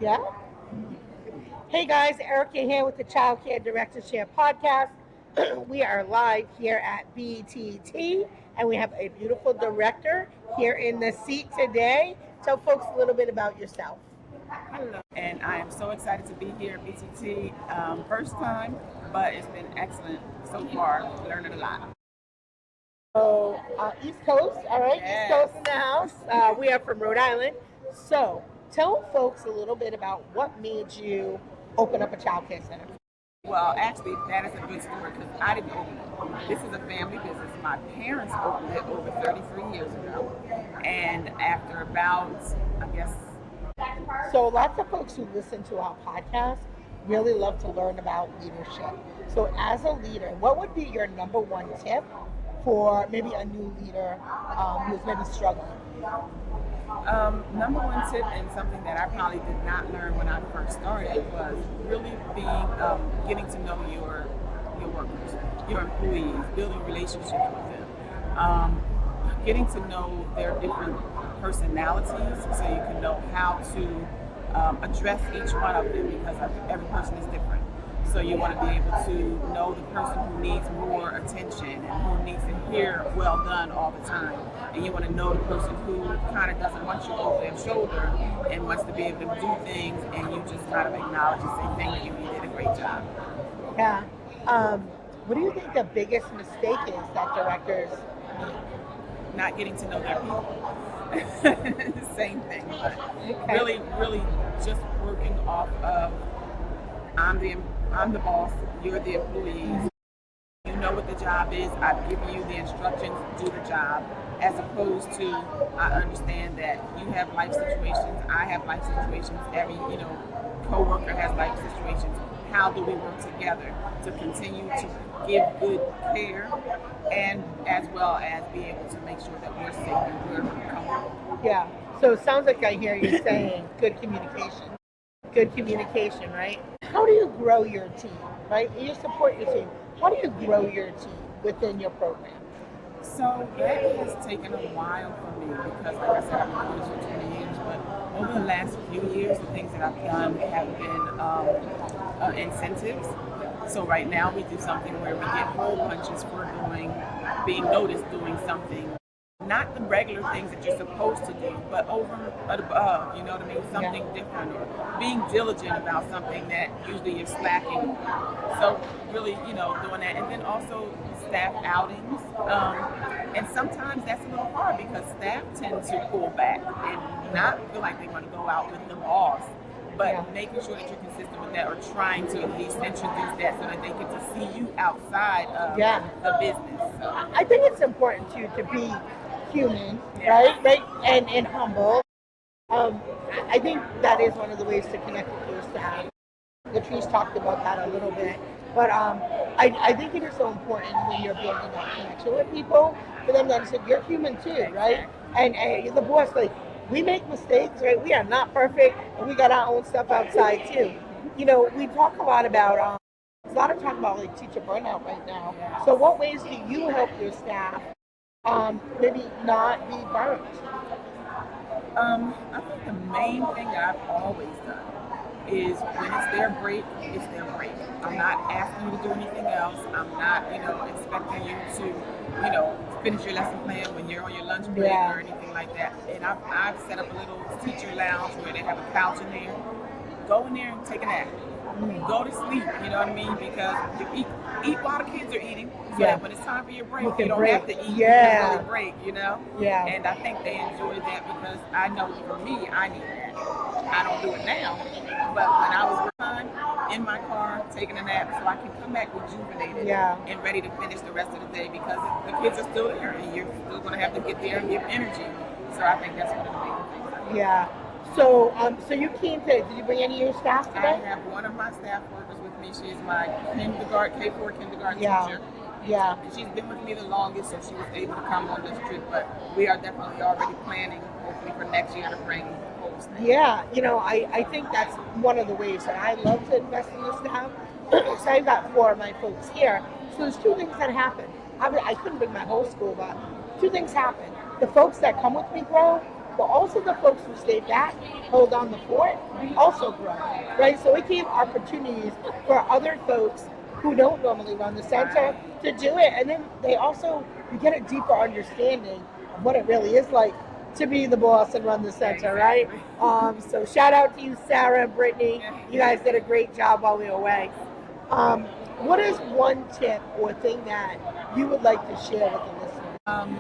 Yeah. Hey guys, Erica here with the Childcare Director Share podcast. We are live here at BTT and we have a beautiful director here in the seat today. Tell folks a little bit about yourself. Hello, and I am so excited to be here at BTT. First time, but it's been excellent so far. Learning a lot. So, East Coast, all right, East Yes. Coast in the house. We are from Rhode Island. So, tell folks a little bit about what made you open up a childcare center. Well, actually, that is a good story because I didn't open it. This is a family business. My parents opened it over 33 years ago, and after about, I guess, So lots of folks who listen to our podcast really love to learn about leadership. So as a leader, what would be your number one tip for maybe a new leader who's maybe struggling? number one tip and something that I probably did not learn when I first started was really getting to know your workers, your employees, building relationships with them, getting to know their different personalities so you can know how to address each one of them because every person is different. So you want to be able to know the person who needs more attention and who needs to hear well done all the time. And you want to know the person who kind of doesn't want you over their shoulder and wants to be able to do things and you just kind of acknowledge and say thank you, you did a great job. Yeah. What do you think the biggest mistake is that directors make? Not getting to know their people. Same thing, but Okay. really just working off of I'm the boss, you're the employees. You know what the job is. I've given you the instructions, do the job. As opposed to, I understand that you have life situations, I have life situations, every coworker has life situations. How do we work together to continue to give good care and as well as be able to make sure that we're safe and we're comfortable? Yeah. So it sounds like I hear you saying good communication. Good communication, right? How do you grow your team, right? You support your team. How do you grow your team within your program? So that has taken a while for me because, like I said, I've been doing this for 20 years. But over the last few years, the things that I've done have been incentives. So right now we do something where we get hole punches for being noticed doing something. Not the regular things that you're supposed to do, but over and above, you know what I mean? Something different or being diligent about something that usually you're slacking. So really, doing that. And then also staff outings. And sometimes that's a little hard because staff tend to pull back and not feel like they want to go out with the boss. But making sure that you're consistent with that or trying to at least introduce that so that they get to see you outside of the business. So. I think it's important too to be human, right, and humble. I think that is one of the ways to connect with your staff. Latrice talked about that a little bit, but I think it is so important when you're building that connection with people for them to understand you're human too, right? And the boss, like, we make mistakes, right? We are not perfect, and we got our own stuff outside too. We talk a lot about there's a lot of talk about like teacher burnout right now. So, what ways do you help your staff maybe not be burnt? I think the main thing that I've always done is when it's their break, it's their break. I'm not asking you to do anything else. I'm not, expecting you to, finish your lesson plan when you're on your lunch break or anything like that. And I've set up a little teacher lounge where they have a couch in there. Go in there and take a nap. Go to sleep, you know what I mean? Because you eat while the kids are eating. So that when it's time for your break, you don't have to eat. You can really break, Yeah. And I think they enjoy that because I know for me, I need that. I don't do it now. But when I was in my car, taking a nap so I can come back rejuvenated and ready to finish the rest of the day because the kids are still there and you're still going to have to get there and give energy. So I think that's one of the main things. Yeah. So you came to, did you bring any of your staff today? I have one of my staff workers with me. She's my K4 kindergarten teacher. Yeah. And she's been with me the longest, so she was able to come on this trip. But we are definitely already planning, hopefully for next year, to bring folks. Yeah, I think that's one of the ways that I love to invest in the staff. So I've got 4 of my folks here. So there's 2 things that happen. I couldn't bring my whole school, but 2 things happen. The folks that come with me grow, but also the folks who stay back, hold on the fort, also grow, right? So it gave opportunities for other folks who don't normally run the center to do it, and then they also, you get a deeper understanding of what it really is like to be the boss and run the center, right? So shout out to you, Sarah and Brittany. You guys did a great job while we were away. What is one tip or thing that you would like to share with the listeners?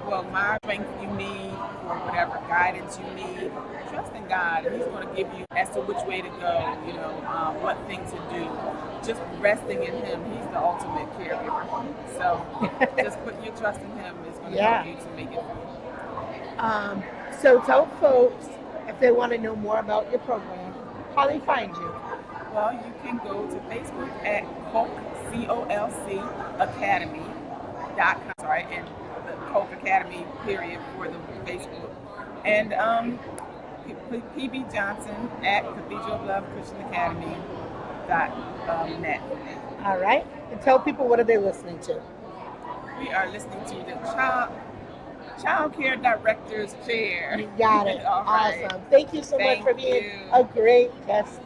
Well, my strength you need for whatever guidance you need, trust in God. He's going to give you as to which way to go, what thing to do. Just resting in Him. He's the ultimate caregiver. So just put your trust in Him is going to help you to make it through. So tell folks, if they want to know more about your program, how they find you. Well, you can go to Facebook at COLC Academy.com, and the Coke Academy period for the Facebook. And PB Johnson at Cathedral of Love Christian Academy .net. All right. And tell people, what are they listening to? We are listening to the Childcare Director's Chair. You got it. All right. Awesome. Thank you so much for being a great guest.